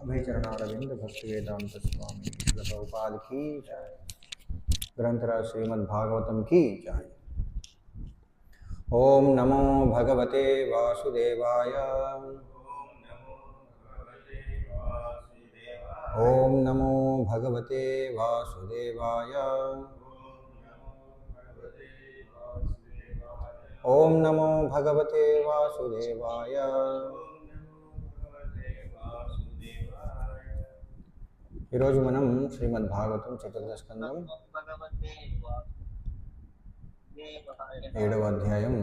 अभयचरणारविंद भक्ति वेदांत स्वामी श्रील प्रभुपाद की जय। ग्रंथराज श्रीमद् भागवतम की जय। ओम नमो भगवते वासुदेवाय। ओम नमो भगवते वासुदेवाय। ओम नमो भगवते वासुदेवाय। ఈరోజు మనం శ్రీమద్ భాగవతం చతుర్థ స్కందం 7వ అధ్యాయం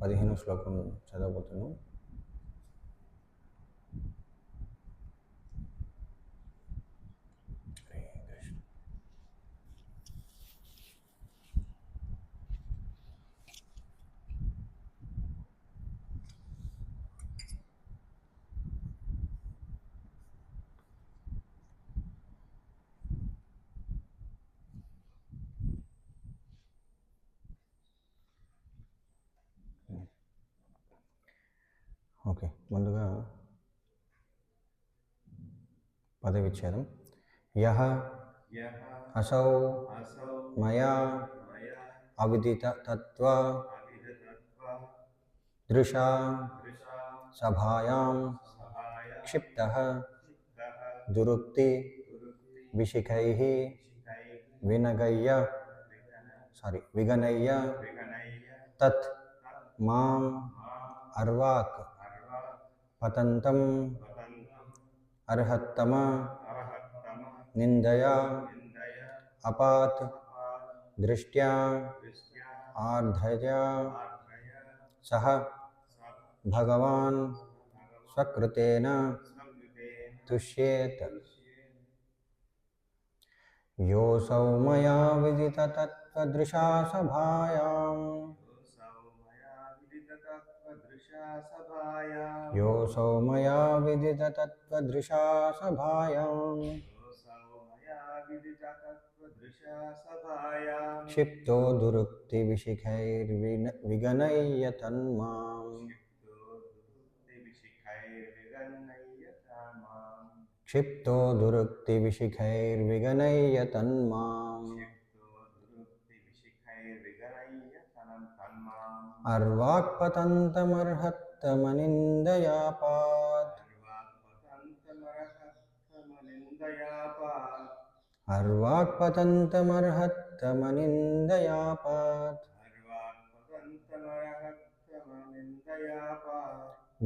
15వ శ్లోకం చదవబోతున్నాం. ఓకే, ముందుగా పదవిచ్ఛేదం. యః అసౌ మయా అవిదితత్వ దృశా సభాయాం క్షిప్తః దురుక్తి విశిఖైః విగనయ్య తత్ మాం అర్వాక్ పతంతం అర్హత్తమ నిందయా అపాత్ దృష్ట్యా ఆర్ధయా సహ భగవాన్ స్వకృతేన తుష్యేత్. योऽसौ मया विदिततत्त्वदृशा सभायाम् योऽसौ मया विदिततत्त्वदृशा सभायाम् क्षिप्तो दुरुक्तिविशिखैर्विगनय्य तन्माम् क्षिप्तो दुरुक्तिविशिखैर्विगनय्य तन्माम् अर्वाक्पतन्तमर्हत्तमनिन्दयापात् अर्वाक्पतन्तमर्हत्तमनिन्दयापात्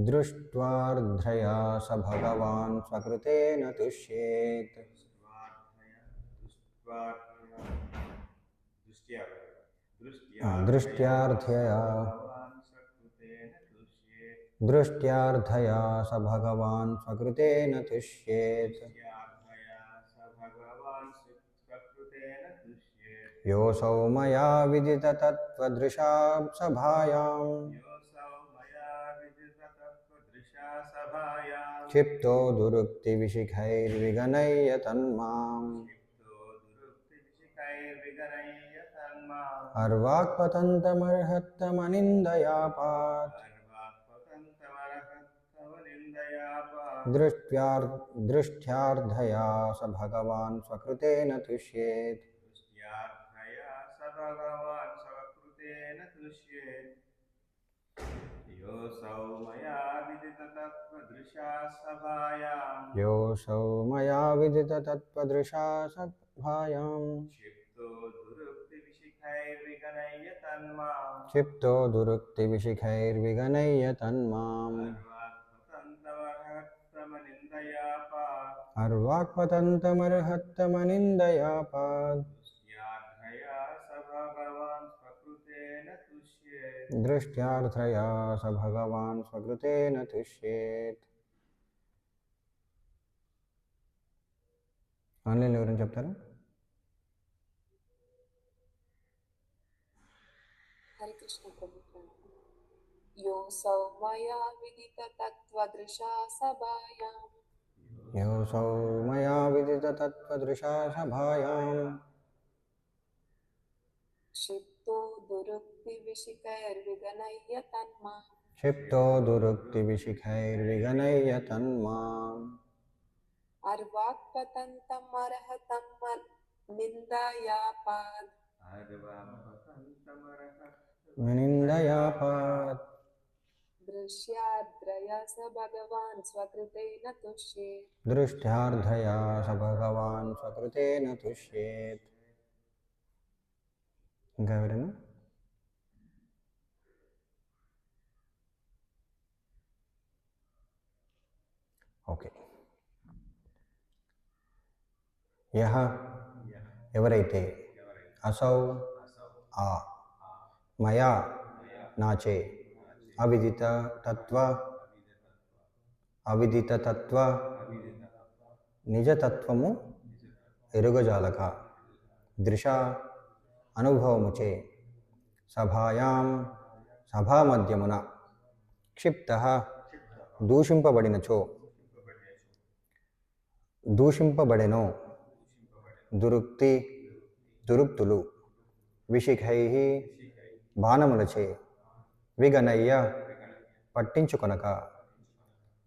दृष्ट्वार्ध्रया स भगवान् स्वकृतेन तुष्येत् दृष्ट्यार्थया स भगवान् स्वकृतेन तुष्येत् योऽसौ मया विदिततत्त्वदृशा सभायाम् क्षिप्तो दुरुक्तिविशिखैर्विगनय्य तन्माम् अर्वाक्पतन्तमर्हत्तमनिन्दयापात् दृष्ट्यार्थया स भगवान् स्वकृतेन तुष्येत् योऽसौ मया विदिततत्त्वदृशा सभायाम् क्षिप्तो दुरुक्तिविशिखैर्विगनय्य तन्माम् अर्वाक्पतन्तमर्हत्तमनिन्दयापात् दृष्ट्यार्थया स भगवान् स्वकृतेन तुष्येत् ఆన్లైన్ ఎవరైనా చెప్తారా? హరే కృష్ణ ప్రభు. योऽसौ मया विदिततत्त्वदृशा सभायाम् योऽसौ मया विदिततत्त्वदृशा सभायाम् क्षिप्तो दुरुक्तिविशिखैर्विगनय्य तन्माम् क्षिप्तो दुरुक्तिविशिखैर्विगनय्य तन्माम् अर्वाक्पतन्तमर्हतम् निन्दयापात् दृश्यार्द्रया स भगवान् स्वकृतेन तुष्येत् दृष्ट्यार्धया स भगवान् स्वकृतेन तुष्येत्. ఇంకా ఎవరైనా? ఓకే. యహ ఎవరైతే అసౌ ఆ మయా నాచే అవిదిత తత్వ నిజతత్వము ఎరుగజాలక దృశ అనుభవముచే సభాయాం సభామధ్యమున క్షిప్తః దూషింపబడెనో దురుక్తులు విశిఖైః బాణములచే విగనయ్య పట్టించుకొనక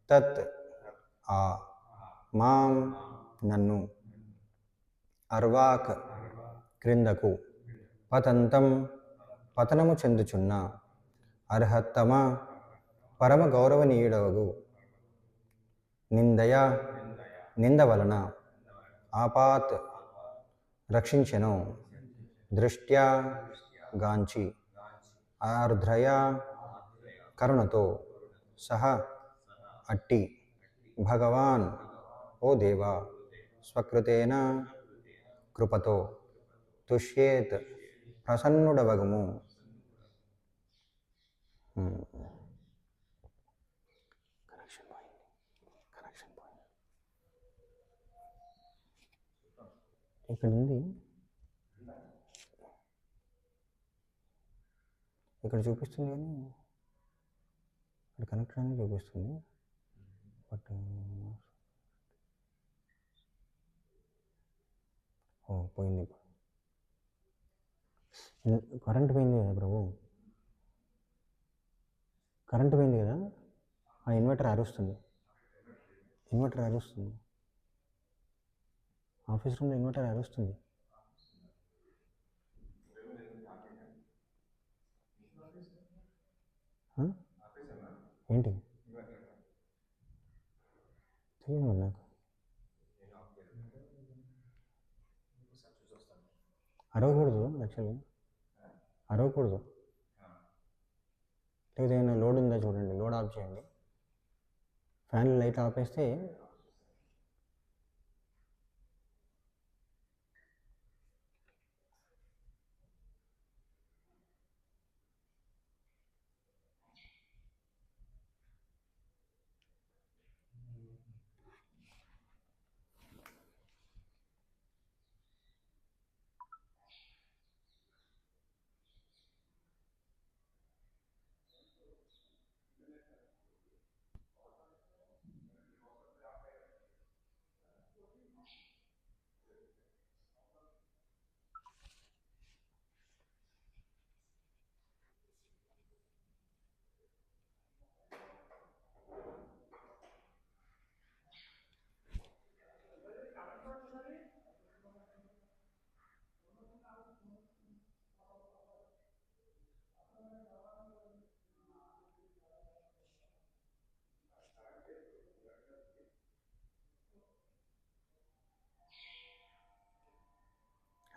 తత్ ఆ మాం నన్ను అర్వాక్ క్రిందకు పతనము చెందుచున్న అర్హత్తమ పరమ గౌరవనీయుడవగు నింద వలన ఆపాత్ రక్షించెను దృష్ట్యా గాంచి ఆర్ద్రయా కరుణతో సహ అట్టి భగవాన్ ఓ దేవా స్వకృతేన కృపతో తుష్యేత్ ప్రసన్నుడవగుము. ఇక్కడ ఉంది, ఇక్కడ చూపిస్తుంది కానీ ఇక్కడ కనెక్ట్ అని చూపిస్తుంది. బట్ పోయింది. కరెంట్ పోయింది కదా ప్రభు, కరెంట్ పోయింది కదా. ఆ ఇన్వర్టర్ అరుస్తుంది, ఆఫీస్ రూమ్లో ఇన్వర్టర్ అరుస్తుంది. ఏంటి తెలియదు మరి నాకు. అరవకూడదు యాక్చువల్లీ, అరవకూడదు. లేదా ఏమైనా లోడ్ ఉందా చూడండి, లోడ్ ఆఫ్ చేయండి. ఫ్యాన్ లైట్ ఆపేస్తే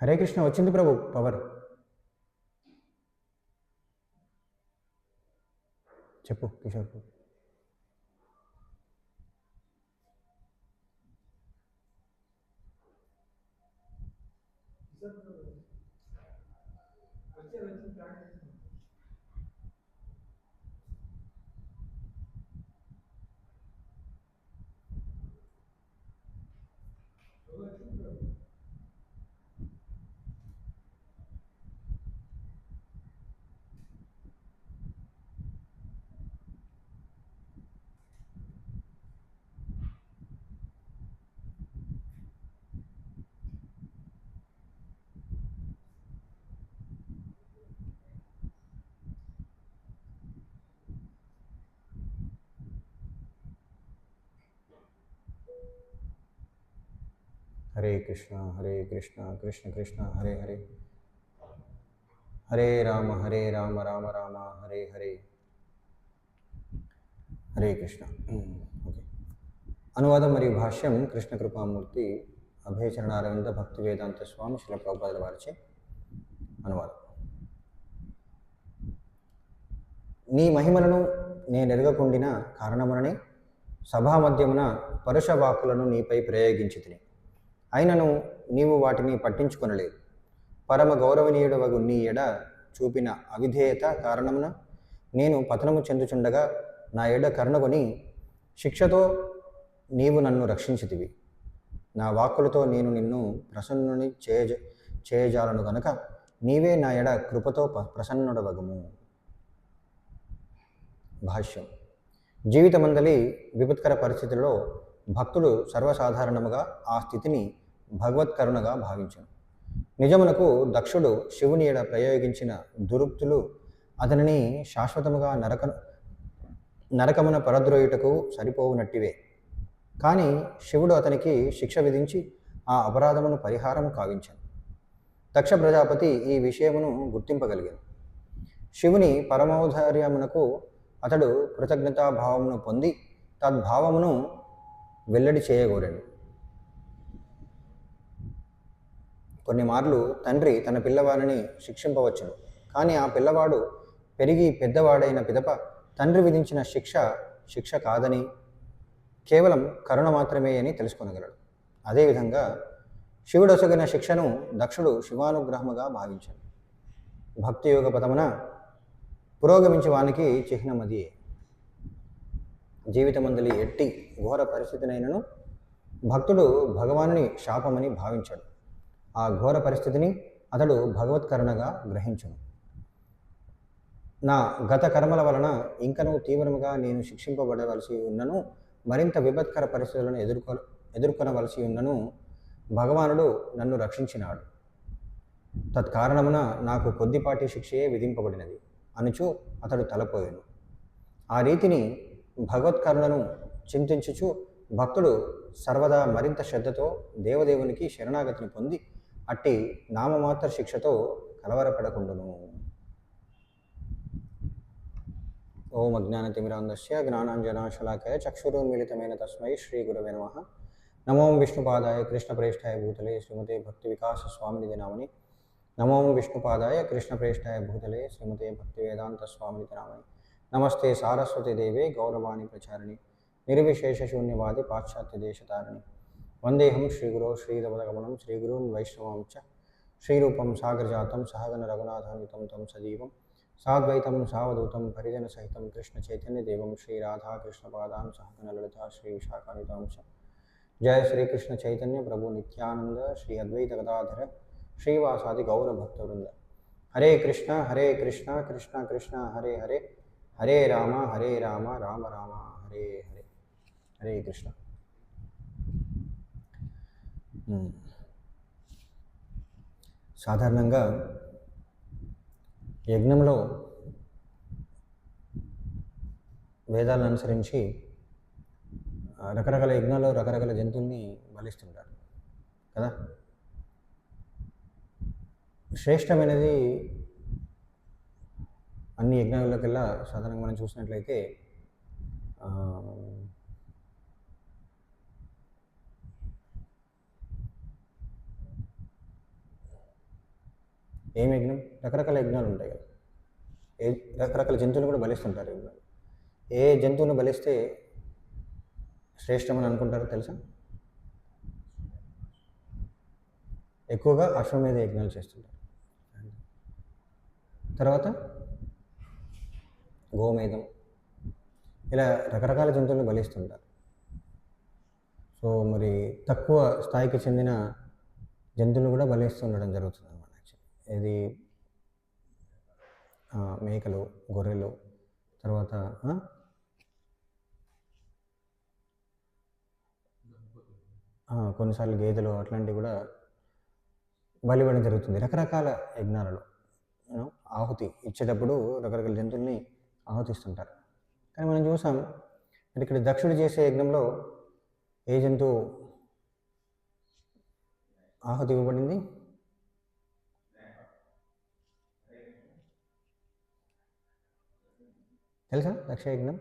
హరే కృష్ణ వచ్చింది ప్రభు పవర్. చెప్పు కిషోర్ ప్రభు. హరే కృష్ణ కృష్ణ కృష్ణ హరే హరే, హరే రామ రామ రామ హరే హరే. హరే కృష్ణ. ఓకే. అనువాదం మరియు భాష్యం కృష్ణ కృపామూర్తి అభయచరణ అరవింద భక్తి వేదాంత స్వామి శ్రీల ప్రభుపాదుల వారిచే అనువాదం. నీ మహిమలను నేనెరగకుండిన కారణముననే సభామధ్యమున పరుష వాక్కులను నీపై ప్రయోగించితిని. అయినను నీవు వాటిని పట్టించుకొనలేదు. పరమ గౌరవనీయుడవగు నీ ఎడ చూపిన అవిధేయత కారణమున నేను పతనము చెందుచుండగా నా ఎడ కరుణగొని శిక్షతో నీవు నన్ను రక్షించితివి. నా వాక్కులతో నేను నిన్ను ప్రసన్నుని చేయజాలను గనుక నీవే నా ఎడ కృపతో ప్రసన్నుడవగుము. భాష్యం. జీవితమందలి విపత్కర పరిస్థితుల్లో భక్తుడు సర్వసాధారణముగా ఆ స్థితిని భగవత్కరుణగా భావించను. నిజమునకు దక్షుడు శివుని ఎడ ప్రయోగించిన దురుక్తులు అతనిని శాశ్వతముగా నరకమున పరద్రోయుటకు సరిపోవునట్టివే. కానీ శివుడు అతనికి శిక్ష విధించి ఆ అపరాధమును పరిహారము కావించాను. దక్ష ప్రజాపతి ఈ విషయమును గుర్తింపగలిగాను. శివుని పరమౌదార్యమునకు అతడు కృతజ్ఞతాభావమును పొంది తద్భావమును వెల్లడి చేయగోరాడు. కొన్ని మార్లు తండ్రి తన పిల్లవాడిని శిక్షింపవచ్చును. కానీ ఆ పిల్లవాడు పెరిగి పెద్దవాడైన పిదప తండ్రి విధించిన శిక్ష కాదని, కేవలం కరుణ మాత్రమే అని తెలుసుకొనగలడు. అదేవిధంగా శివుడొసగిన శిక్షను దక్షుడు శివానుగ్రహముగా భావించాడు. భక్తియోగ పదమున పురోగమించి వానికి చిహ్నమదియే. జీవితమందలి ఎట్టి ఘోర పరిస్థితినైనను భక్తుడు భగవానుని శాపమని భావించాడు. ఆ ఘోర పరిస్థితిని అతడు భగవత్కరుణగా గ్రహించును. నా గత కర్మల వలన ఇంకనూ తీవ్రముగా నేను శిక్షింపబడవలసి ఉన్నను, మరింత విపత్కర పరిస్థితులను ఎదుర్కొనవలసి ఉన్నను. భగవానుడు నన్ను రక్షించినాడు, తత్కారణమున నాకు కొద్దిపాటి శిక్షయే విధింపబడినది అనుచు అతడు తలపోయాను. ఆ రీతిని భగవత్కరుణను చింతించుచు భక్తుడు సర్వదా మరింత శ్రద్ధతో దేవదేవునికి శరణాగతిని పొంది అట్టి నామమాత్ర శిక్షతో కలవరపడకుండును. ఓం అజ్ఞానతిమిరాంధస్య జ్ఞానాంజనాశలాకయ చక్షురున్మిళితమేన తస్మై శ్రీ గురవే నమః. నమో విష్ణుపాదాయ కృష్ణప్రేష్ఠాయ భూతలే శ్రీమతే భక్తి వికాస స్వామినిధి నామని. నమో విష్ణుపాదాయ కృష్ణప్రేష్ఠాయ భూతలే శ్రీమతే భక్తివేదాంత స్వామినిధి నామని. నమస్తే సారస్వతి దేవే గౌరవాణి ప్రచారిణి నిర్విశేషశూన్యవాది పాశ్చాత్య దేశతారిణి. వందేహం శ్రీగురో శ్రీరమణగమనం శ్రీగురూన్ వైష్ణవాం చ శ్రీరూపం సాగరజాతం సహగణ రఘునాథాన్వితం తం సజీవం సాద్వైతం సావధూతం పరిజన సహితం కృష్ణ చైతన్య దేవం శ్రీ రాధాకృష్ణపాదాం సహగణ లలితా శ్రీ విశాఖాన్వితాం చ. జయ శ్రీకృష్ణ చైతన్య ప్రభు నిత్యానంద శ్రీ అద్వైత గదాధర శ్రీవాసాది గౌరభక్తవృంద. హరే కృష్ణ కృష్ణ కృష్ణ హరే హరే, హరే రామ రామ రామ హరే హరే. హరే కృష్ణ. సాధారణంగా యజ్ఞంలో వేదాలను అనుసరించి రకరకాల యజ్ఞాల్లో రకరకాల జంతువుల్ని బలిస్తుంటారు కదా. శ్రేష్టమైనది అన్ని యజ్ఞాలకెల్లా సాధారణంగా మనం చూసినట్లయితే ఏం యజ్ఞం? రకరకాల యజ్ఞాలు ఉంటాయి కదా, రకరకాల జంతువులు కూడా బలిస్తుంటారు యజ్ఞాలు. ఏ జంతువును బలిస్తే శ్రేష్టమని అనుకుంటారో తెలుసా? ఎక్కువగా అశ్వమేధ యజ్ఞాలు చేస్తుంటారు. తర్వాత గోమేధం, ఇలా రకరకాల జంతువులను బలిస్తుంటారు. సో మరి తక్కువ స్థాయికి చెందిన జంతువులు కూడా బలిస్తుండడం జరుగుతుంది అన్నమాట. ఇది మేకలు, గొర్రెలు, తర్వాత కొన్నిసార్లు గేదెలు అట్లాంటివి కూడా బలివ్వడం జరుగుతుంది రకరకాల యజ్ఞాలలో. ఆహుతి ఇచ్చేటప్పుడు రకరకాల జంతువుల్ని ఆహుతిస్తుంటారు. కానీ మనం చూసాం ఇక్కడ దక్షుడు చేసే యజ్ఞంలో ఏ జంతువు ఆహుతి ఇవ్వబడింది? తెలుసా? దక్ష యజ్ఞం,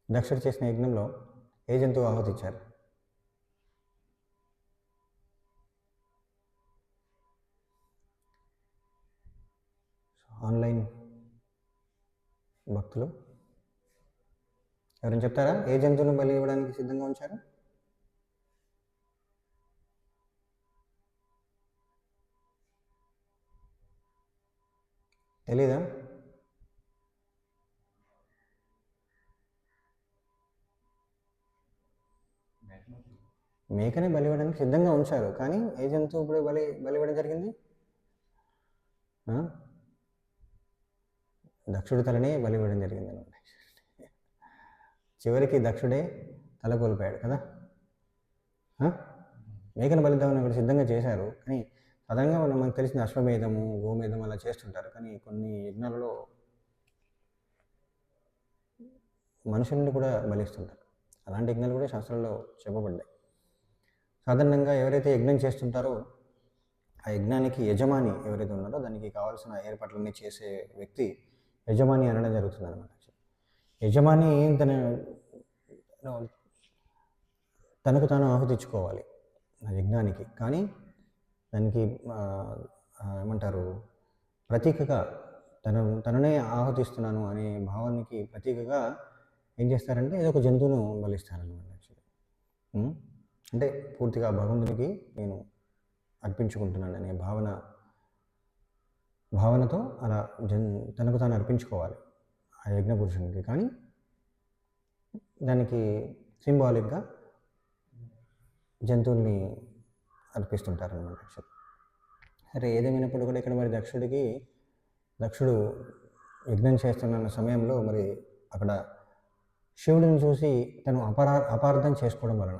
దక్షుడు చేసిన యజ్ఞంలో ఏ జంతువు ఆహుతి ఇచ్చారు? ఆన్లైన్ భక్తులు ఎవరైనా చెప్తారా? ఏ జంతువును బలి ఇవ్వడానికి సిద్ధంగా ఉంచారు? తెలీదా? మేకనే బలి ఇవ్వడానికి సిద్ధంగా ఉంచారు, కానీ ఏ జంతువు ఇప్పుడు బలి ఇవ్వడం జరిగింది? దక్షుడి తలనే బలి ఇవ్వడం జరిగింది అనమాట. చివరికి దక్షుడే తల కోల్పోయాడు కదా. మేకను బలిద్దామని కూడా సిద్ధంగా చేశారు, కానీ సాధారణంగా మనకు తెలిసిన అశ్వమేధము, గోమేధం అలా చేస్తుంటారు. కానీ కొన్ని యజ్ఞాలలో మనుషుల్ని కూడా బలిస్తుంటారు. అలాంటి యజ్ఞాలు కూడా శాస్త్రంలో చెప్పబడ్డాయి. సాధారణంగా ఎవరైతే యజ్ఞం చేస్తుంటారో ఆ యజ్ఞానికి యజమాని ఎవరైతే ఉన్నారో దానికి కావాల్సిన ఏర్పాట్లన్నీ చేసే వ్యక్తి యజమాని అనడం జరుగుతుంది అనమాట. యజమాని తనకు తాను ఆహుతించుకోవాలి ఆ యజ్ఞానికి, కానీ దానికి ఏమంటారు, ప్రతీకగా తననే ఆహుతిస్తున్నాను అనే భావానికి ప్రతీకగా ఏం చేస్తారంటే ఏదో ఒక జంతువును బలిస్తారనమాట. యాక్చువల్లీ అంటే పూర్తిగా భగవంతునికి నేను అర్పించుకుంటున్నాను అనే భావనతో అలా తనకు తాను అర్పించుకోవాలి ఆ యజ్ఞ పురుషునికి. కానీ దానికి సింబాలిక్గా జంతువుల్ని అర్పిస్తుంటారనమాట యాక్చువల్. సరే ఏదేమైనప్పుడు కూడా ఇక్కడ మరి దక్షుడు యజ్ఞం చేస్తున్న సమయంలో మరి అక్కడ శివుడిని చూసి తను అపార్థం చేసుకోవడం వలన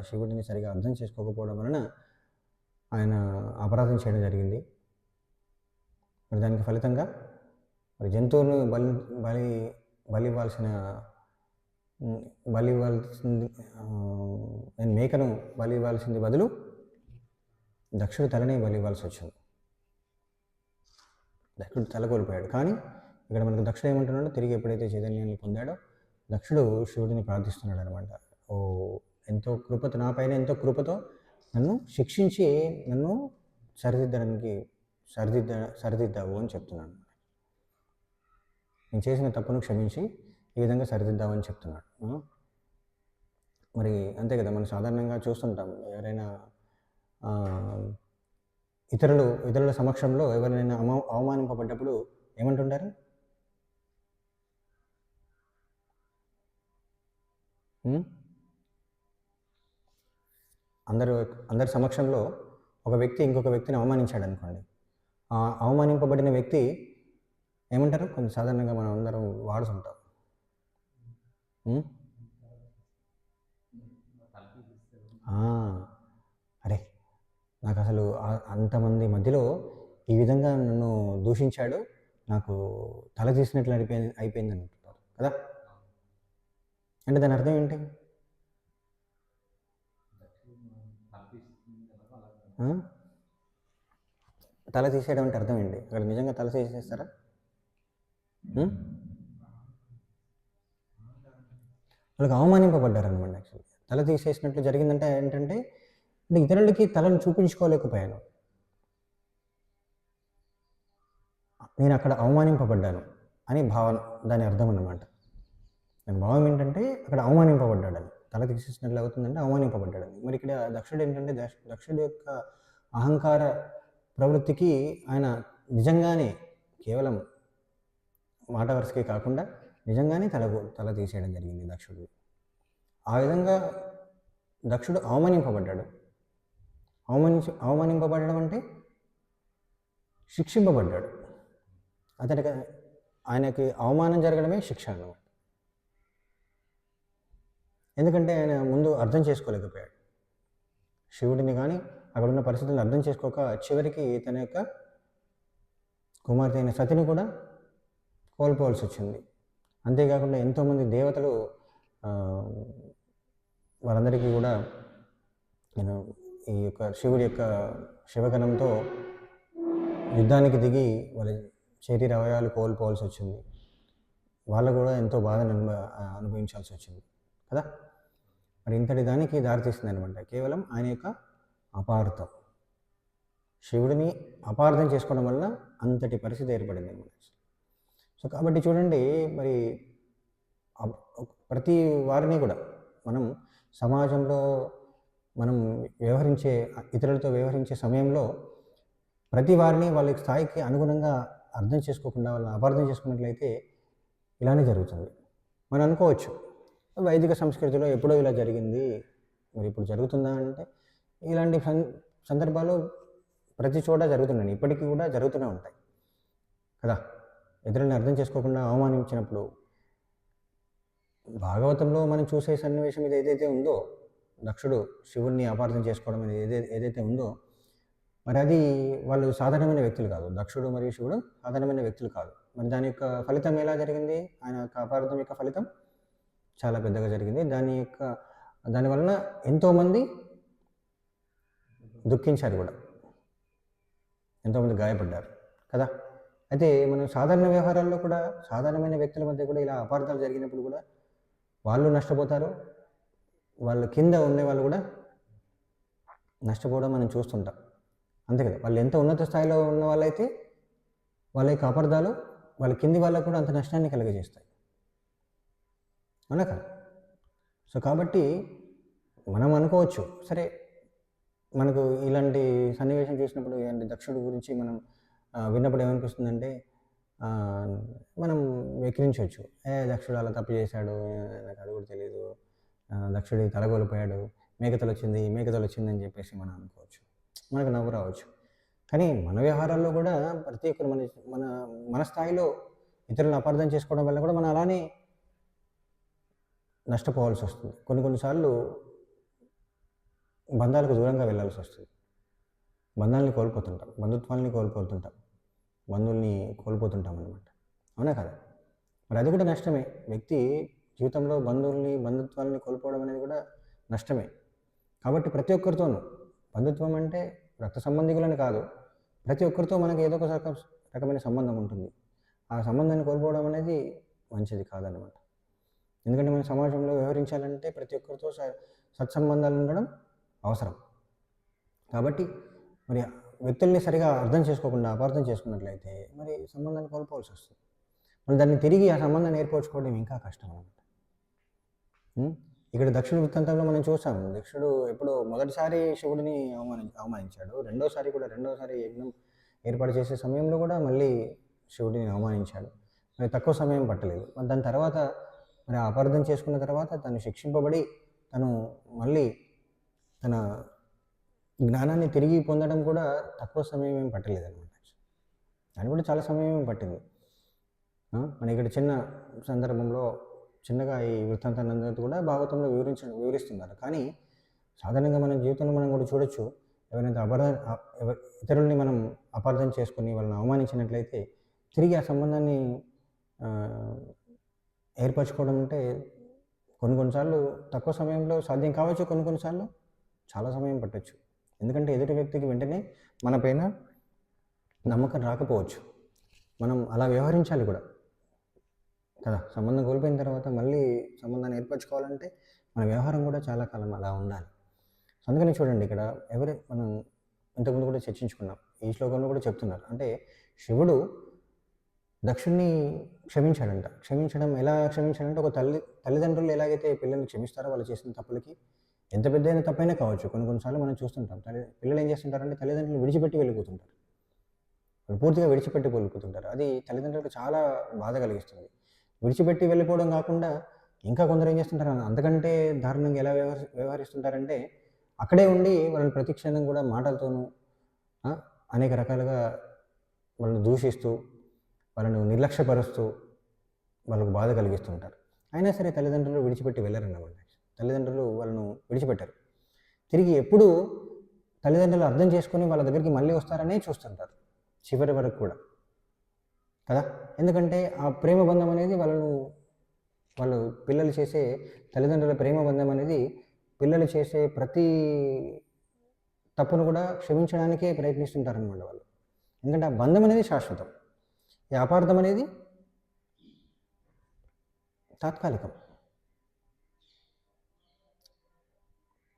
శివుడిని సరిగా అర్థం చేసుకోకపోవడం వలన ఆయన అపరాధం చేయడం జరిగింది. మరి దానికి ఫలితంగా మరి జంతువులను బలి ఇవ్వాల్సింది మేకను బలి ఇవ్వాల్సింది బదులు దక్షుడు తలని బలి ఇవ్వాల్సి వచ్చింది. దక్షుడు తల కోల్పోయాడు. కానీ ఇక్కడ మనకు దక్షుడు ఏమంటున్నాడో, తిరిగి ఎప్పుడైతే చైతన్యాన్ని పొందాడో దక్షుడు శివుడిని ప్రార్థిస్తున్నాడు అనమాట. ఓ నాపైన ఎంతో కృపతో నన్ను శిక్షించి నన్ను సరిదిద్దావు అని చెప్తున్నాను. నేను చేసిన తప్పును క్షమించి ఈ విధంగా సరిదిద్దామని చెప్తున్నాడు. మరి అంతే కదా, మనం సాధారణంగా చూస్తుంటాం, ఎవరైనా ఇతరుల సమక్షంలో ఎవరైనా అవమానింపబడ్డప్పుడు ఏమంటుంటారు? అందరి సమక్షంలో ఒక వ్యక్తి ఇంకొక వ్యక్తిని అవమానించాడు అనుకోండి, ఆ అవమానింపబడిన వ్యక్తి ఏమంటారు? కొంచెం సాధారణంగా మనం అందరం వాడుతుంటాం, అరే నాకు అసలు అంతమంది మధ్యలో ఈ విధంగా నన్ను దూషించాడు, నాకు తల తీసినట్లు అయిపోయింది అంటుంటారు కదా. అంటే దాని అర్థం ఏంటి? తల తీసేయడం అంటే అర్థం ఏంటి? అక్కడ నిజంగా తల తీసేస్తారా? వాళ్ళకి అవమానింపబడ్డారనమాట. యాక్చువల్లీ తల తీసేసినట్లు జరిగిందంటే ఏంటంటే ఇతరులకి తలను చూపించుకోలేకపోయాను, నేను అక్కడ అవమానింపబడ్డాను అని భావన, దాని అర్థం అన్నమాట. దాని భావం ఏంటంటే అక్కడ అవమానింపబడ్డాడని, తల తీసేసినట్లు అవుతుందంటే అవమానింపబడ్డాడని. మరి ఇక్కడ దక్షుడు ఏంటంటే దక్షుడు యొక్క అహంకార ప్రవృత్తికి ఆయన నిజంగానే కేవలం మాట వరుసకే కాకుండా నిజంగానే తల తీసేయడం జరిగింది దక్షుడు. ఆ విధంగా దక్షుడు అవమానింపబడ్డాడు. అవమానింపబడడం అంటే శిక్షింపబడ్డాడు. ఆయనకి అవమానం జరగడమే శిక్ష అన్నమాట. ఎందుకంటే ఆయన ముందు అర్థం చేసుకోలేకపోయాడు శివుడిని, కానీ అక్కడ ఉన్న పరిస్థితులను అర్థం చేసుకోక చివరికి తన యొక్క కుమార్తె అయిన సతిని కూడా కోల్పోవాల్సి వచ్చింది. అంతేకాకుండా ఎంతోమంది దేవతలు వారందరికీ కూడా ఈ యొక్క శివుడి యొక్క శివగణంతో యుద్ధానికి దిగి వాళ్ళ శరీర అవయవాలు కోల్పోవాల్సి వచ్చింది. వాళ్ళు కూడా ఎంతో బాధను అనుభవించాల్సి వచ్చింది కదా. మరి ఇంతటి దానికి దారితీస్తుంది అనమాట కేవలం ఆయన యొక్క అపార్థం. శివుడిని అపార్థం చేసుకోవడం వల్ల అంతటి పరిస్థితి ఏర్పడింది అనమాట. సో కాబట్టి చూడండి, మరి ప్రతి వారిని కూడా మనం సమాజంలో మనం ఇతరులతో వ్యవహరించే సమయంలో ప్రతి వారిని వాళ్ళ స్థాయికి అనుగుణంగా అర్థం చేసుకోకుండా వాళ్ళని అపార్థం చేసుకున్నట్లయితే ఇలానే జరుగుతుంది. మనం అనుకోవచ్చు, వైదిక సంస్కృతిలో ఎప్పుడో ఇలా జరిగింది, మరి ఇప్పుడు జరుగుతుందా అంటే ఇలాంటి సందర్భాలు ప్రతి చోట జరుగుతున్నాయి, ఇప్పటికీ కూడా జరుగుతూనే ఉంటాయి కదా. ఇతరులను అర్థం చేసుకోకుండా అవమానించినప్పుడు భాగవతంలో మనం చూసే సన్నివేశం ఇది ఏదైతే ఉందో, దక్షుడు శివుణ్ణి అపార్థం చేసుకోవడం ఏదైతే ఉందో, మరి అది వాళ్ళు సాధారణమైన వ్యక్తులు కాదు. దక్షుడు మరియు శివుడు సాధారణమైన వ్యక్తులు కాదు. మరి దాని యొక్క ఫలితం ఎలా జరిగింది? ఆయన యొక్క అపార్థం యొక్క ఫలితం చాలా పెద్దగా జరిగింది. దానివలన ఎంతోమంది దుఃఖించారు కూడా, ఎంతోమంది గాయపడ్డారు కదా. అయితే మనం సాధారణ వ్యవహారాల్లో కూడా సాధారణమైన వ్యక్తుల మధ్య కూడా ఇలా అపార్థాలు జరిగినప్పుడు కూడా వాళ్ళు నష్టపోతారు, వాళ్ళ కింద ఉండే వాళ్ళు కూడా నష్టపోవడం మనం చూస్తుంటాం, అంతే కదా. వాళ్ళు ఎంత ఉన్నత స్థాయిలో ఉన్న వాళ్ళైతే వాళ్ళ యొక్క అపార్థాలు వాళ్ళ కింది వాళ్ళకు కూడా అంత నష్టాన్ని కలుగజేస్తాయి, అవునా కదా. సో కాబట్టి మనం అనుకోవచ్చు, సరే మనకు ఇలాంటి సన్నివేశం చూసినప్పుడు ఇలాంటి దక్షుడు గురించి మనం విన్నప్పుడు ఏమనిపిస్తుందంటే మనం వెక్కిరించవచ్చు, దక్షుడు అలా తప్పు చేశాడు, నాకు అది కూడా తెలియదు, దక్షుడి తల కోల్పోయాడు, మేకతలు వచ్చింది మేకతలు వచ్చింది అని చెప్పేసి మనం అనుకోవచ్చు, మనకు నవ్వు రావచ్చు. కానీ మన వ్యవహారాల్లో కూడా ప్రతి ఒక్కరు మన మన మన స్థాయిలో ఇతరులను అపార్థం చేసుకోవడం వల్ల కూడా మనం అలానే నష్టపోవాల్సి వస్తుంది. కొన్నిసార్లు బంధాలకు దూరంగా వెళ్ళాల్సి వస్తుంది. బంధాలని కోల్పోతుంటాం, బంధుత్వాలని కోల్పోతుంటాం, బంధువుల్ని కోల్పోతుంటాం అన్నమాట. అవునా కదా? మరి అది కూడా నష్టమే. వ్యక్తి జీవితంలో బంధుత్వాలని కోల్పోవడం అనేది కూడా నష్టమే. కాబట్టి ప్రతి ఒక్కరితోనూ బంధుత్వం అంటే రక్త సంబంధికులని కాదు, ప్రతి ఒక్కరితో మనకి ఏదో ఒక రకమైన సంబంధం ఉంటుంది. ఆ సంబంధాన్ని కోల్పోవడం అనేది మంచిది కాదన్నమాట. ఎందుకంటే మన సమాజంలో వ్యవహరించాలంటే ప్రతి ఒక్కరితో సత్సంబంధాలు ఉండడం అవసరం. కాబట్టి మరి వ్యక్తుల్ని సరిగా అర్థం చేసుకోకుండా అపార్థం చేసుకున్నట్లయితే మరి సంబంధాన్ని కోల్పోవాల్సి వస్తుంది. మరి దాన్ని తిరిగి ఆ సంబంధాన్ని ఏర్పరచుకోవడం ఇంకా కష్టం అన్నమాట. ఇక్కడ దక్షిణ వృత్తాంతంలో మనం చూసాం, దక్షుడు ఎప్పుడో మొదటిసారి శివుడిని అవమానించాడు, రెండోసారి యజ్ఞం ఏర్పాటు చేసే సమయంలో కూడా మళ్ళీ శివుడిని అవమానించాడు. మరి తక్కువ సమయం పట్టలేదు. మరి దాని తర్వాత మరి అపార్థం చేసుకున్న తర్వాత తను శిక్షింపబడి తను మళ్ళీ తన జ్ఞానాన్ని తిరిగి పొందడం కూడా తక్కువ సమయం ఏం పట్టలేదు అనమాట. దాని కూడా చాలా సమయం ఏం పట్టింది. మన ఇక్కడ చిన్న సందర్భంలో చిన్నగా ఈ వృత్తాంతాన్ని కూడా భాగవతంలో వివరిస్తున్నారు. కానీ సాధారణంగా మన జీవితంలో మనం కూడా చూడొచ్చు, ఎవరైనా ఇతరుల్ని మనం అపార్థం చేసుకుని వాళ్ళని అవమానించినట్లయితే తిరిగి ఆ సంబంధాన్ని ఏర్పరచుకోవడం అంటే కొన్నిసార్లు తక్కువ సమయంలో సాధ్యం కావచ్చు, కొన్నిసార్లు చాలా సమయం పట్టవచ్చు. ఎందుకంటే ఎదుటి వ్యక్తికి వెంటనే మన పైన నమ్మకం రాకపోవచ్చు. మనం అలా వ్యవహరించాలి కూడా కదా. సంబంధం కోల్పోయిన తర్వాత మళ్ళీ సంబంధాన్ని ఏర్పరచుకోవాలంటే మన వ్యవహారం కూడా చాలా కాలం అలా ఉండాలి. అందుకని చూడండి, ఇక్కడ మనం ఇంతకుముందు కూడా చర్చించుకున్నాం, ఈ శ్లోకంలో కూడా చెప్తున్నారు. అంటే శివుడు దక్షుణ్ణి క్షమించాడంట. ఎలా క్షమించాడంటే ఒక తల్లిదండ్రులు ఎలాగైతే పిల్లల్ని క్షమిస్తారో వాళ్ళు చేసిన తప్పులకి, ఎంత పెద్దైన తప్పైనా కావచ్చు. కొన్నిసార్లు మనం చూస్తుంటాం, పిల్లలు ఏం చేస్తుంటారంటే తల్లిదండ్రులు విడిచిపెట్టి వెళ్ళిపోతుంటారు, వాళ్ళు పూర్తిగా విడిచిపెట్టి వెళ్ళిపోతుంటారు. అది తల్లిదండ్రులకు చాలా బాధ కలిగిస్తుంది. విడిచిపెట్టి వెళ్ళిపోవడం కాకుండా ఇంకా కొందరు ఏం చేస్తుంటారు, అంతకంటే దారుణంగా ఎలా వ్యవహరిస్తుంటారంటే అక్కడే ఉండి వాళ్ళని ప్రతిక్షణం కూడా మాటలతోనూ అనేక రకాలుగా వాళ్ళని దూషిస్తూ వాళ్ళను నిర్లక్ష్యపరుస్తూ వాళ్ళకు బాధ కలిగిస్తుంటారు. అయినా సరే తల్లిదండ్రులు విడిచిపెట్టి వెళ్ళరన్నమాట. తల్లిదండ్రులు వాళ్ళను విడిచిపెట్టారు. తిరిగి ఎప్పుడు తల్లిదండ్రులు అర్థం చేసుకొని వాళ్ళ దగ్గరికి మళ్ళీ వస్తారనే చూస్తుంటారు చివరి వరకు కూడా కదా. ఎందుకంటే ఆ ప్రేమ బంధం అనేది వాళ్ళు పిల్లలు చేసే తల్లిదండ్రుల ప్రేమ బంధం అనేది పిల్లలు చేసే ప్రతి తప్పును కూడా క్షమించడానికే ప్రయత్నిస్తుంటారనమాట వాళ్ళు. ఎందుకంటే ఆ బంధం అనేది శాశ్వతం, ఈ అపార్థం అనేది తాత్కాలికం.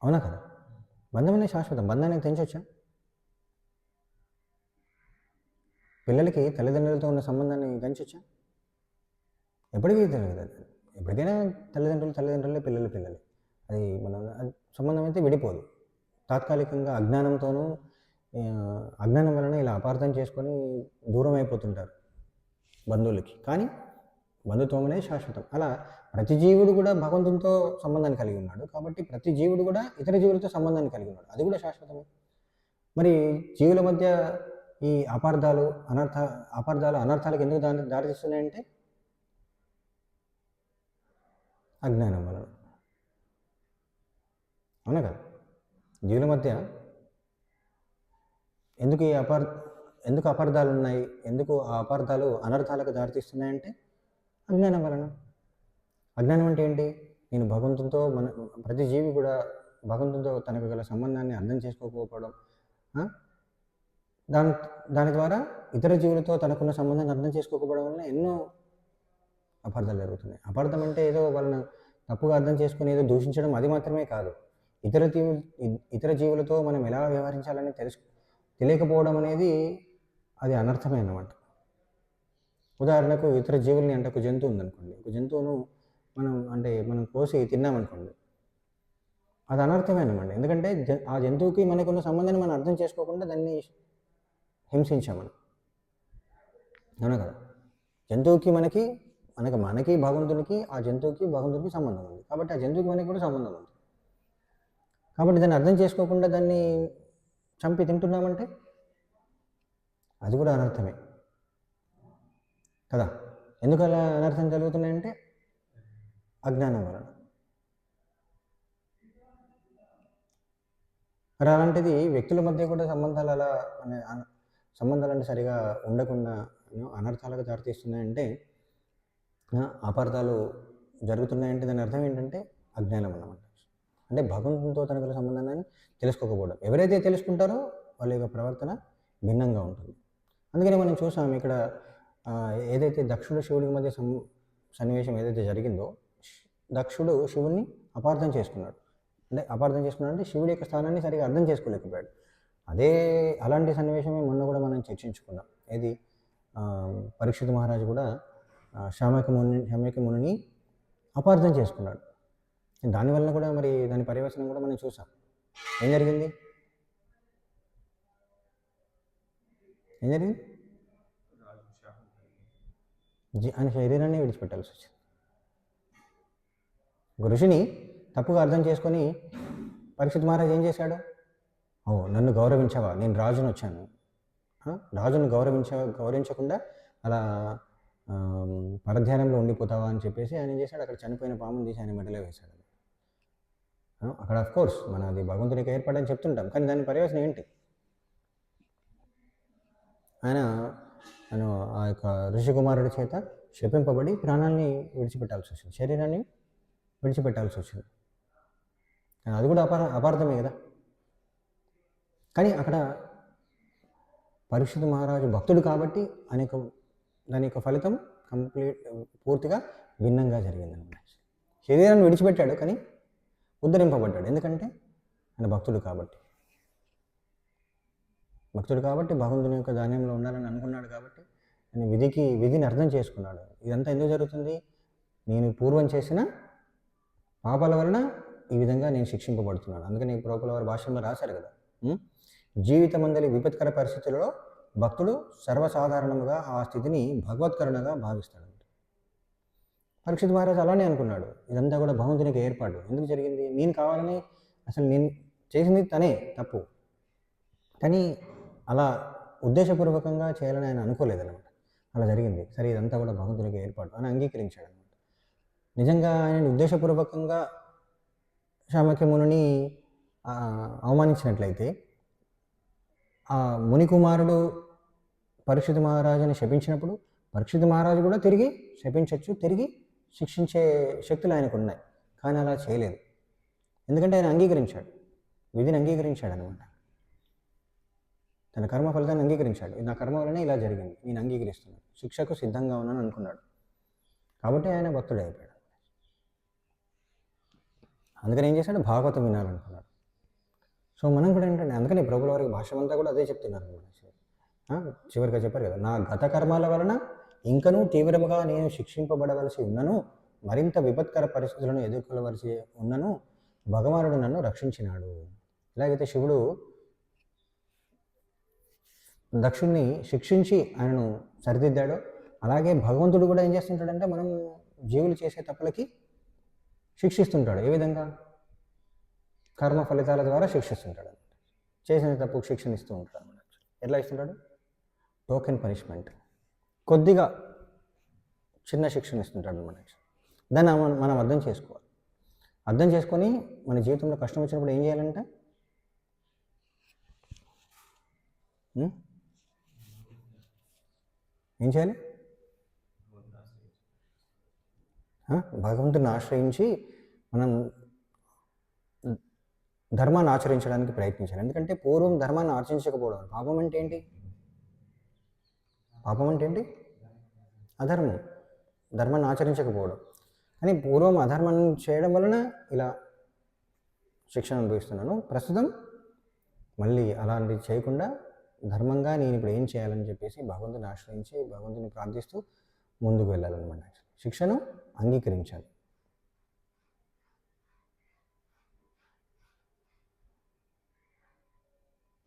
అవునా కదా? బంధం అనేది శాశ్వతం. బంధాన్ని తెంచొచ్చా? పిల్లలకి తల్లిదండ్రులతో ఉన్న సంబంధాన్ని పెంచొచ్చా? ఎప్పటికీ తెలియదు. ఎప్పటికైనా తల్లిదండ్రులే, పిల్లలే. అది సంబంధం అయితే విడిపోదు. తాత్కాలికంగా అజ్ఞానం వలన ఇలా అపార్థం చేసుకొని దూరం అయిపోతుంటారు బంధువులకి. కానీ బంధుత్వం అనేది శాశ్వతం. అలా ప్రతి జీవుడు కూడా భగవంతునితో సంబంధాన్ని కలిగి ఉన్నాడు. కాబట్టి ప్రతి జీవుడు కూడా ఇతర జీవులతో సంబంధాన్ని కలిగి ఉన్నాడు. అది కూడా శాశ్వతమే. మరి జీవుల మధ్య ఈ అపార్థాలు అనర్థాలకు ఎందుకు దారితీస్తున్నాయంటే అజ్ఞానం వలన. అవునా కదా? జీవుల మధ్య ఎందుకు అపార్థాలు ఉన్నాయి, ఎందుకు ఆ అపార్థాలు అనర్థాలకు దారితీస్తున్నాయంటే అజ్ఞానం వలన. అజ్ఞానం అంటే ఏంటి? నేను ప్రతి జీవి కూడా భగవంతునితో తనకు గల సంబంధాన్ని అర్థం చేసుకోకపోవడం, దాని ద్వారా ఇతర జీవులతో తనకున్న సంబంధాన్ని అర్థం చేసుకోకపోవడం వల్ల ఎన్నో అపార్థాలు జరుగుతున్నాయి. అపార్థం అంటే ఏదో వాళ్ళని తప్పుగా అర్థం చేసుకుని ఏదో దూషించడం అది మాత్రమే కాదు. ఇతర జీవులతో మనం ఎలా వ్యవహరించాలని తెలియకపోవడం అనేది అది అనర్థమే అన్నమాట. ఉదాహరణకు ఇతర జీవుల్ని అంటే ఒక జంతువు ఉందనుకోండి, ఒక జంతువును మనం కోసి తిన్నామనుకోండి, అది అనర్థమే అన్నమాట. ఎందుకంటే ఆ జంతువుకి మనకున్న సంబంధాన్ని మనం అర్థం చేసుకోకుండా దాన్ని హింసించామని. అవునా కదా? జంతువుకి అనగా మనకి భగవంతునికి ఆ జంతువుకి భగవంతునికి సంబంధం ఉంది, కాబట్టి ఆ జంతువుకి మనకి కూడా సంబంధం ఉంది. కాబట్టి దాన్ని అర్థం చేసుకోకుండా దాన్ని చంపి తింటున్నామంటే అది కూడా అనర్థమే కదా. ఎందుకు అలా అనర్థం జరుగుతున్నాయంటే అజ్ఞానం వలన. మరి అలాంటిది వ్యక్తుల మధ్య కూడా సంబంధాలు అలా సంబంధాలు అంటే సరిగా ఉండకుండా అనర్థాలకు దారితీస్తున్నాయంటే, అపార్థాలు జరుగుతున్నాయంటే దాని అర్థం ఏంటంటే అజ్ఞానం అన్నమాట. అంటే భగవంతునితో తనకు సంబంధాన్ని తెలుసుకోకపోవడం. ఎవరైతే తెలుసుకుంటారో వాళ్ళ యొక్క ప్రవర్తన భిన్నంగా ఉంటుంది. అందుకని మనం చూసాం ఇక్కడ ఏదైతే దక్షుడు శివుడికి మధ్య సన్నివేశం ఏదైతే జరిగిందో, దక్షుడు శివుణ్ణి అపార్థం చేసుకున్నాడు. అంటే శివుడి యొక్క స్థానాన్ని సరిగా అర్థం చేసుకోలేకపోయాడు. అలాంటి సన్నివేశమే మొన్న కూడా మనం చర్చించుకున్నాం. ఏది పరీక్షిత మహారాజు కూడా శామ్యక మునిని అపార్థం చేసుకున్నాడు. దానివల్ల కూడా మరి దాని పర్యవసనం కూడా మనం చూసాం. ఏం జరిగింది? ఆయన శరీరాన్ని విడిచిపెట్టాల్సి వచ్చింది. ఒక ఋషిని తప్పుగా అర్థం చేసుకొని పరీక్షిత్ మహారాజు ఏం చేశాడు? నన్ను గౌరవించవా, నేను రాజును వచ్చాను, రాజును గౌరవించకుండా అలా పరధ్యానంలో ఉండిపోతావా అని చెప్పేసి ఆయన ఏం చేశాడు? అక్కడ చనిపోయిన పాముని తీసి ఆయన మెడలో వేశాడు. అక్కడ అఫ్కోర్స్ మనది భగవంతునికి ఏర్పడని చెప్తుంటాం, కానీ దాని పర్యవసనం ఏంటి? ఆయన ఆ యొక్క ఋషికుమారుడి చేత శపింపబడి ప్రాణాన్ని విడిచిపెట్టాల్సి వచ్చింది, శరీరాన్ని విడిచిపెట్టాల్సి వచ్చింది. అది కూడా అపార్థమే కదా. కానీ అక్కడ పరీక్షిత్ మహారాజు భక్తుడు కాబట్టి దాని యొక్క ఫలితం పూర్తిగా భిన్నంగా జరిగిందన్నమాట. శరీరాన్ని విడిచిపెట్టాడు కానీ ఉద్ధరింపబడ్డాడు. ఎందుకంటే ఆయన భక్తుడు కాబట్టి భగవంతుని యొక్క ధాన్యంలో ఉండాలని అనుకున్నాడు కాబట్టి ఆయన విధిని అర్థం చేసుకున్నాడు. ఇదంతా ఎందుకు జరుగుతుంది? నేను పూర్వం చేసిన పాపాల వలన ఈ విధంగా నేను శిక్షింపబడుతున్నాను. అందుకని ప్రభువుల వారి భాషలో రాశారు కదా, జీవితమందలి విపత్కర పరిస్థితులలో భక్తుడు సర్వసాధారణంగా ఆ స్థితిని భగవత్కరణగా భావిస్తాడు. పరీక్షిత్ మహారాజు అలానే అనుకున్నాడు, ఇదంతా కూడా భగవంతునికి ఏర్పాటు. ఎందుకు జరిగింది? నేను కావాలని, అసలు నేను చేసింది తనే తప్పు, కానీ అలా ఉద్దేశపూర్వకంగా చేయాలని ఆయన అనుకోలేదన్నమాట. అలా జరిగింది. సరే, ఇదంతా కూడా భగవంతునికి ఏర్పాటు అని అంగీకరించాడు అనమాట. నిజంగా ఆయన ఉద్దేశపూర్వకంగా శామ్యక మునిని అవమానించినట్లయితే ఆ ముని కుమారుడు పరీక్షిత్ మహారాజుని శపించినప్పుడు పరీక్షిత్ మహారాజు కూడా తిరిగి శపించవచ్చు, తిరిగి శిక్షించే శక్తులు ఆయనకు ఉన్నాయి. కానీ అలా చేయలేదు. ఎందుకంటే ఆయన అంగీకరించాడు, విధిని అంగీకరించాడు అనమాట. తన కర్మ ఫలితాన్ని అంగీకరించాడు. నా కర్మ వలనే ఇలా జరిగింది, నేను అంగీకరిస్తున్నాను, శిక్షకు సిద్ధంగా ఉన్నాను అనుకున్నాడు. కాబట్టి ఆయన భక్తుడు అయిపోయాడు. అందుకని ఏం చేశాడు? భాగవతం వినాలనుకున్నాడు. సో మనం కూడా ఏంటంటే, అందుకని ప్రభుల వారికి భాష అంతా కూడా అదే చెప్తున్నారు అనమాట. చివరిగా చెప్పారు కదా, నా గత కర్మాల వలన ఇంకనూ తీవ్రముగా నేను శిక్షింపబడవలసి ఉన్నను, మరింత విపత్కర పరిస్థితులను ఎదుర్కోవలసి ఉన్నను, భగవానుడు నన్ను రక్షించినాడు. ఎలాగైతే శివుడు దక్షుణ్ణి శిక్షించి ఆయనను సరిదిద్దాడో, అలాగే భగవంతుడు కూడా ఏం చేస్తుంటాడంటే మనం జీవులు చేసే తప్పులకి శిక్షిస్తుంటాడు. ఏ విధంగా? కర్మ ఫలితాల ద్వారా శిక్షిస్తుంటాడు. చేసిన తప్పుకు శిక్షణ ఇస్తూ ఉంటాడు అన్నమాట. ఎట్లా ఇస్తుంటాడు? టోకెన్ పనిష్మెంట్, కొద్దిగా చిన్న శిక్షణ ఇస్తుంటాడు అన్నమాట. దాన్ని మనం అర్థం చేసుకోవాలి. అర్థం చేసుకొని మన జీవితంలో కష్టం వచ్చినప్పుడు ఏం చేయాలంటే, ఏం చేయాలి? భగవంతుని ఆశ్రయించి మనం ధర్మాన్ని ఆచరించడానికి ప్రయత్నించాలి. ఎందుకంటే పూర్వం ధర్మాన్ని ఆచరించకపోవడం పాపం అంటే ఏంటి? అధర్మం. ధర్మాన్ని ఆచరించకపోవడం. కానీ పూర్వం అధర్మం చేయడం వలన ఇలా శిక్షణ అనుభవిస్తున్నాను. ప్రస్తుతం మళ్ళీ అలాంటివి చేయకుండా ధర్మంగా నేను ఇప్పుడు ఏం చేయాలని చెప్పేసి భగవంతుని ఆశ్రయించి భగవంతుని ప్రార్థిస్తూ ముందుకు వెళ్ళాలన్నమాట. శిక్షను అంగీకరించాలి.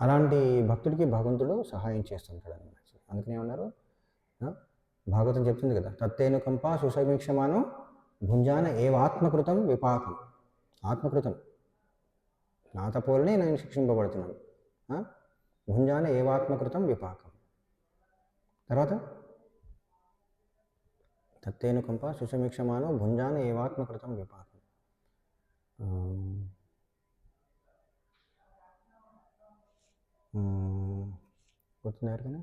అలాంటి భక్తుడికి భగవంతుడు సహాయం చేస్తుంటాడు అన్నమాట. అందుకనే ఏమన్నారు? భాగవతం చెప్తుంది కదా, తత్తేను కంప సుసమీక్షమాను భుంజాన ఏవాత్మకృతం విపాకం. ఆత్మకృతం, నా తపోలనే నేను శిక్షింపబడుతున్నాను. భుంజాన ఏవాత్మకృతం విపాకం. తర్వాత తత్తేను కంప సుసమీక్షమాను భుంజాన ఏవాత్మకృతం విపాకం. గుర్తున్నారు కదా.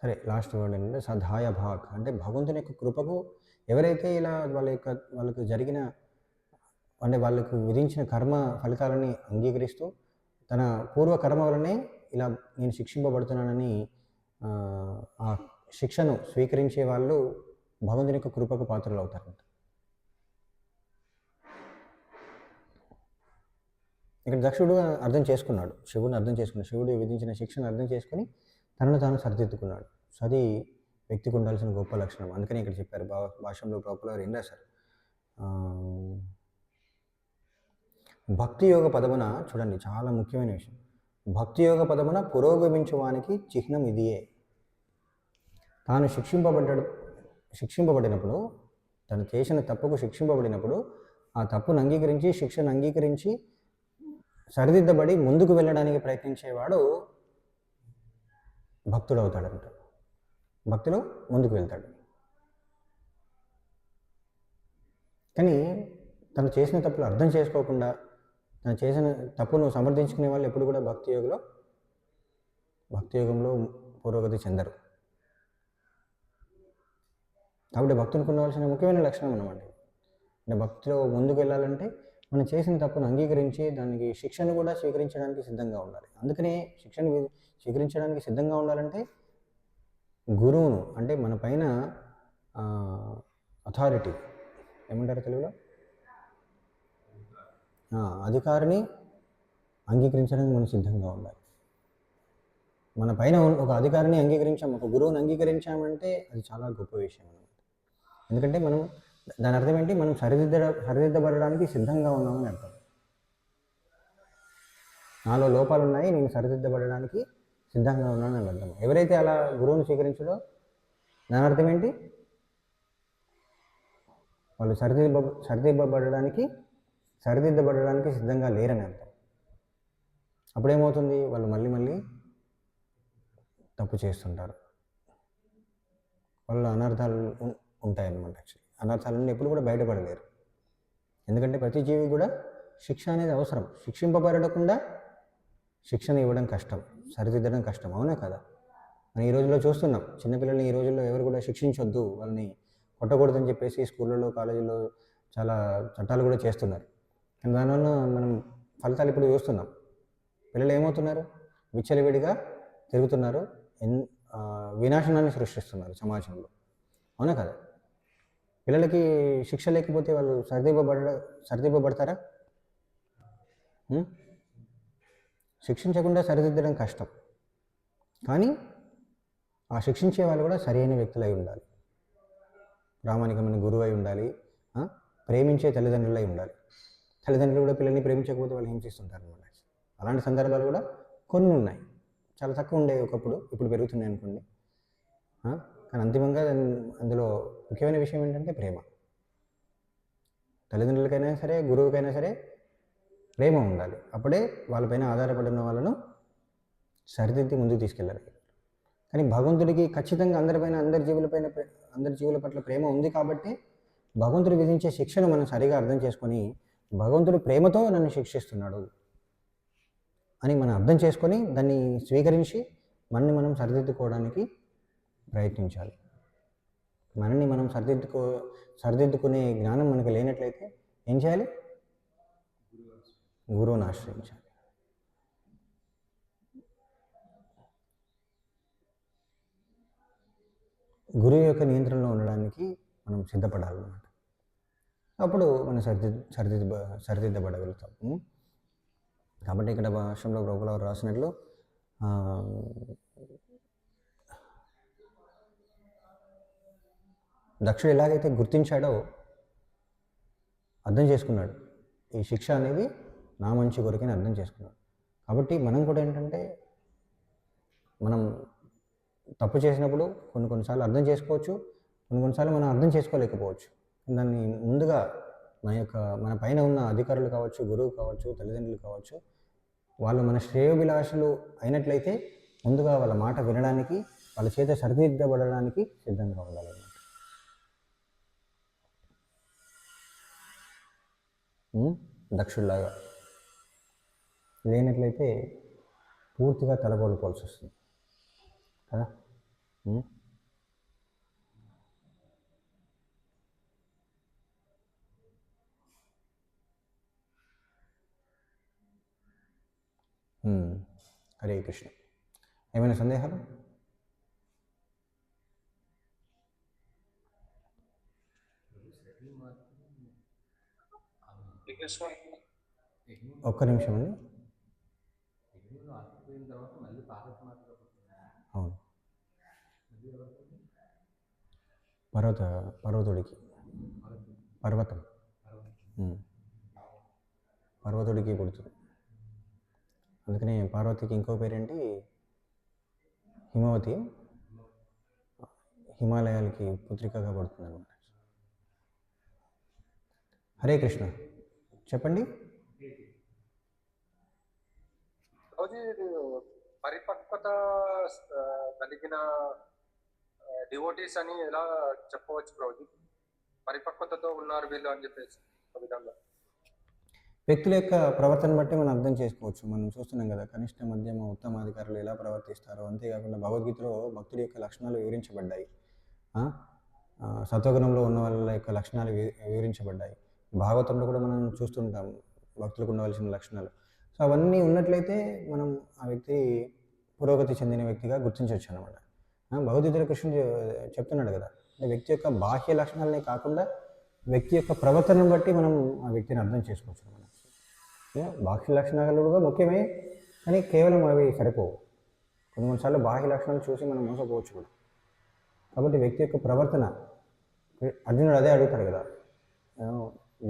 సరే, లాస్ట్ వర్డ్ ఏంటంటే సధాయ భాగ్, అంటే భగవంతుని యొక్క కృపకు ఎవరైతే ఇలా వాళ్ళకు జరిగిన అంటే వాళ్ళకు విధించిన కర్మ ఫలితాలని అంగీకరిస్తూ తన పూర్వ కర్మ వలనే ఇలా నేను శిక్షింపబడుతున్నానని ఆ శిక్షను స్వీకరించే వాళ్ళు భగవంతుని యొక్క కృపకు పాత్రలు అవుతారంట. ఇక్కడ దక్షుడు అర్థం చేసుకున్నాడు, శివుడిని అర్థం చేసుకున్నాడు, శివుడు విధించిన శిక్షను అర్థం చేసుకుని తనను తాను సరిదిద్దుకున్నాడు. సో అది వ్యక్తికి ఉండాల్సిన గొప్ప లక్షణం. అందుకని ఇక్కడ చెప్పారు భాషలో పాపులర్ ఏం రాశారు. భక్తి యోగ పదమున చూడండి, చాలా ముఖ్యమైన విషయం. భక్తి యోగ పదమున పురోగమించువానికి చిహ్నం ఇదియే. తాను శిక్షింపబడినప్పుడు, తను చేసిన తప్పుకు శిక్షింపబడినప్పుడు ఆ తప్పును అంగీకరించి శిక్షను అంగీకరించి సరిదిద్దబడి ముందుకు వెళ్ళడానికి ప్రయత్నించేవాడు భక్తుడు అవుతాడంట. భక్తులు ముందుకు వెళ్తాడు. కానీ తను చేసిన తప్పులు అర్థం చేసుకోకుండా తను చేసిన తప్పును సమర్థించుకునే వాళ్ళు ఎప్పుడు కూడా భక్తి యోగంలో పురోగతి చెందరు. కాబట్టి భక్తునికి ఉండవలసిన ముఖ్యమైన లక్షణం అన్నమాట. అంటే భక్తిలో ముందుకు వెళ్ళాలంటే మనం చేసిన తప్పును అంగీకరించి దానికి శిక్షను కూడా స్వీకరించడానికి సిద్ధంగా ఉండాలి. అందుకనే శిక్షను స్వీకరించడానికి సిద్ధంగా ఉండాలంటే గురువును, అంటే మన పైన అథారిటీ ఏమంటారు తెలుగులో, అధికారిని అంగీకరించడానికి మనం సిద్ధంగా ఉండాలి. మన పైన ఒక అధికారిని అంగీకరించాము, ఒక గురువుని అంగీకరించామంటే అది చాలా గొప్ప విషయం అన్నమాట. ఎందుకంటే మనం దాని అర్థం ఏంటి, మనం సరిదిద్దబడడానికి సిద్ధంగా ఉన్నామని అర్థం. నాలో లోపాలు ఉన్నాయి, నేను సరిదిద్దబడడానికి సిద్ధంగా ఉన్నాను అని అర్థం. ఎవరైతే అలా గురువుని స్వీకరించడో దాని అర్థం ఏంటి, వాళ్ళు సరిదిద్దబడడానికి సిద్ధంగా లేరని అర్థం. అప్పుడేమవుతుంది, వాళ్ళు మళ్ళీ తప్పు చేస్తుంటారు. వాళ్ళ అనర్థాలు ఉంటాయన్నమాట. యాక్చువల్లీ అనర్థాల నుండి ఎప్పుడు కూడా బయటపడలేరు. ఎందుకంటే ప్రతి జీవి కూడా శిక్ష అనేది అవసరం. శిక్షింపబడకుండా శిక్షణ ఇవ్వడం కష్టం, సరిదిద్దడం కష్టం, అవునా కదా. మనం ఈ రోజుల్లో చూస్తున్నాం, చిన్నపిల్లల్ని ఈ రోజుల్లో ఎవరు కూడా శిక్షించొద్దు, వాళ్ళని కొట్టకూడదని చెప్పేసి స్కూళ్ళలో కాలేజీలో చాలా చట్టాలు కూడా చేస్తున్నారు. కానీ దానివల్ల మనం ఫలితాలు ఇప్పుడు చూస్తున్నాం. పిల్లలు ఏమవుతున్నారు, విచ్చలవిడిగా తిరుగుతున్నారు, వినాశనాన్ని సృష్టిస్తున్నారు సమాజంలో, అవునా కదా. పిల్లలకి శిక్ష లేకపోతే వాళ్ళు సరిదిద్దబడతారా? శిక్షించకుండా సరిదిద్దడం కష్టం. కానీ ఆ శిక్షించే వాళ్ళు కూడా సరైన వ్యక్తులై ఉండాలి, ప్రామాణికమైన గురువు అయి ఉండాలి, ప్రేమించే తల్లిదండ్రులై ఉండాలి. తల్లిదండ్రులు కూడా పిల్లల్ని ప్రేమించకపోతే వాళ్ళు హింసిస్తుంటారు అన్నమాట. అలాంటి సందర్భాలు కూడా కొన్ని ఉన్నాయి, చాలా తక్కువ ఉండేవి ఒకప్పుడు, ఇప్పుడు పెరుగుతున్నాయి అనుకోండి. కానీ అంతిమంగా అందులో ముఖ్యమైన విషయం ఏంటంటే ప్రేమ. తల్లిదండ్రులకైనా సరే గురువుకైనా సరే ప్రేమ ఉండాలి. అప్పుడే వాళ్ళపైన ఆధారపడిన వాళ్ళను సరిదిద్ది ముందుకు తీసుకెళ్ళాలి. కానీ భగవంతుడికి ఖచ్చితంగా అందరి జీవుల పట్ల ప్రేమ ఉంది కాబట్టి భగవంతుడు విధించే శిక్షను మనం సరిగా అర్థం చేసుకొని భగవంతుడు ప్రేమతో నన్ను శిక్షిస్తున్నాడు అని మనం అర్థం చేసుకొని దాన్ని స్వీకరించి మనని మనం సరిదిద్దుకోవడానికి ప్రయత్నించాలి. మనల్ని మనం సరిదిద్దుకునే జ్ఞానం మనకు లేనట్లయితే ఏం చేయాలి, గురువుని ఆశ్రయించాలి. గురువు యొక్క నియంత్రణలో ఉండడానికి మనం సిద్ధపడాలన్నమాట. అప్పుడు మనం సరిదిద్దబడగలుగుతాం. కాబట్టి ఇక్కడ భాషలో ప్రభువులు రాసినట్లు దక్షుడు ఎలాగైతే గుర్తించాడో అర్థం చేసుకున్నాడు, ఈ శిక్ష అనేది నా మంచి కొరకని అర్థం చేసుకున్నాడు. కాబట్టి మనం కూడా ఏంటంటే మనం తప్పు చేసినప్పుడు కొన్నిసార్లు అర్థం చేసుకోవచ్చు, కొన్నిసార్లు మనం అర్థం చేసుకోలేకపోవచ్చు. దాన్ని ముందుగా మన పైన ఉన్న అధికారులు కావచ్చు, గురువు కావచ్చు, తల్లిదండ్రులు కావచ్చు, వాళ్ళు మన శ్రేయోభిలాషులు అయినట్లయితే ముందుగా వాళ్ళ మాట వినడానికి, వాళ్ళ చేత సరిదిద్దబడడానికి సిద్ధంగా ఉండాలన్నమాట. దక్షుడిలాగా లేనట్లయితే పూర్తిగా తలకోల్పోవాల్సి వస్తుంది కదా. హరే కృష్ణ. ఏమైనా సందేహాలు? ఒక్క నిమిషం అండి. అవును, పర్వతుడికి పర్వతుడికి పుడుతుంది. అందుకనే పార్వతికి ఇంకో పేరేంటి? హిమవతి. హిమాలయాలకి పుత్రికగా పడుతుంది అన్నమాట. హరే కృష్ణ. చెప్పండి. పరిపక్వత కలిగిన డివోటీస్ అని ఎలా చెప్పవచ్చు ప్రభుజీ? పరిపక్వతతో ఉన్నారు వీళ్ళు అని చెప్పేసి విధంగా వ్యక్తుల యొక్క ప్రవర్తన బట్టి మనం అర్థం చేసుకోవచ్చు. మనం చూస్తున్నాం కదా, కనిష్ట మధ్యమ ఉత్తమాధికారులు ఎలా ప్రవర్తిస్తారో. అంతేకాకుండా భగవద్గీతలో భక్తుడి యొక్క లక్షణాలు వివరించబడ్డాయి. సత్వగుణంలో ఉన్న వాళ్ళ యొక్క లక్షణాలు వివరించబడ్డాయి. భాగవతంలో కూడా మనం చూస్తుంటాం భక్తులకు ఉండవలసిన లక్షణాలు. సో అవన్నీ ఉన్నట్లయితే మనం ఆ వ్యక్తి పురోగతి చెందిన వ్యక్తిగా గుర్తించవచ్చు అన్నమాట. భగవద్గీతలో కృష్ణుడు చెప్తున్నాడు కదా, వ్యక్తి యొక్క బాహ్య లక్షణాలనే కాకుండా వ్యక్తి యొక్క ప్రవర్తనను బట్టి మనం ఆ వ్యక్తిని అర్థం చేసుకోవచ్చు. మనం బాహ్య లక్షణాలు కూడా ముఖ్యమే, కానీ కేవలం అవి సరిపోవు. కొన్నిసార్లు బాహ్య లక్షణాలు చూసి మనం మోసపోవచ్చు కూడా. కాబట్టి వ్యక్తి యొక్క ప్రవర్తన, అర్జునుడు అదే అడుగుతాడు కదా,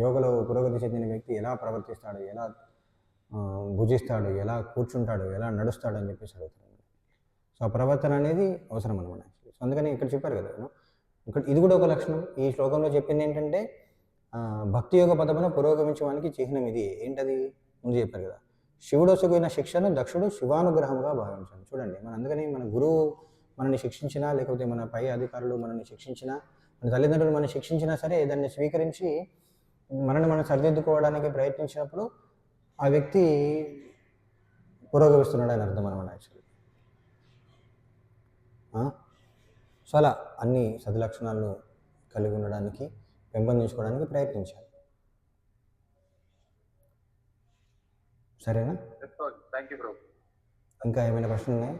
యోగలో పురోగతి చెందిన వ్యక్తి ఎలా ప్రవర్తిస్తాడు, ఎలా భుజిస్తాడు, ఎలా కూర్చుంటాడు, ఎలా నడుస్తాడు అని చెప్పేసి అడుగుతాడు. సో ఆ ప్రవర్తన అనేది అవసరం అన్నమాట. సో అందుకని ఇక్కడ చెప్పారు కదా, ఇక్కడ ఇది కూడా ఒక లక్షణం. ఈ శ్లోకంలో చెప్పింది ఏంటంటే భక్తి యోగ పదమున పురోగమించడానికి చిహ్నం ఇది. ఏంటది? ముందు చెప్పారు కదా, శివుడొసగిన శిక్షను దక్షుడు శివానుగ్రహంగా భావించాను. చూడండి, అందుకని మన గురువు మనల్ని శిక్షించినా, లేకపోతే మన పై అధికారులు మనల్ని శిక్షించినా, మన తల్లిదండ్రులు మనల్ని శిక్షించినా సరే, దాన్ని స్వీకరించి మనల్ని మనం సరిదిద్దుకోవడానికి ప్రయత్నించినప్పుడు ఆ వ్యక్తి పురోగమిస్తున్నాడు అని అర్థం అన్నమాట యాక్చువల్లీ. సో అలా అన్ని సద్లక్షణాలను కలిగి ఉండడానికి, పెంపొందించుకోవడానికి ప్రయత్నించాలి. సరేనా? Thank you bro. ఇంకా ఏమైనా ప్రశ్నలు ఉన్నాయా?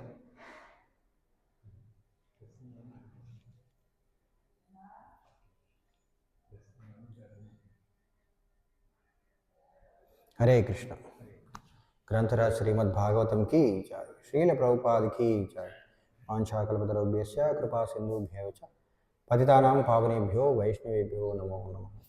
హరే కృష్ణ. గ్రంథరాజ్ శ్రీమద్ భాగవతం కీ జయ. శ్రీల ప్రభుపాద కీ జయ. వాంఛాకల్పతరుభ్యశ్చ కృపా సింధుభ్యో చ పతితానాం పావనేభ్యో వైష్ణవేభ్యో నమో నమః.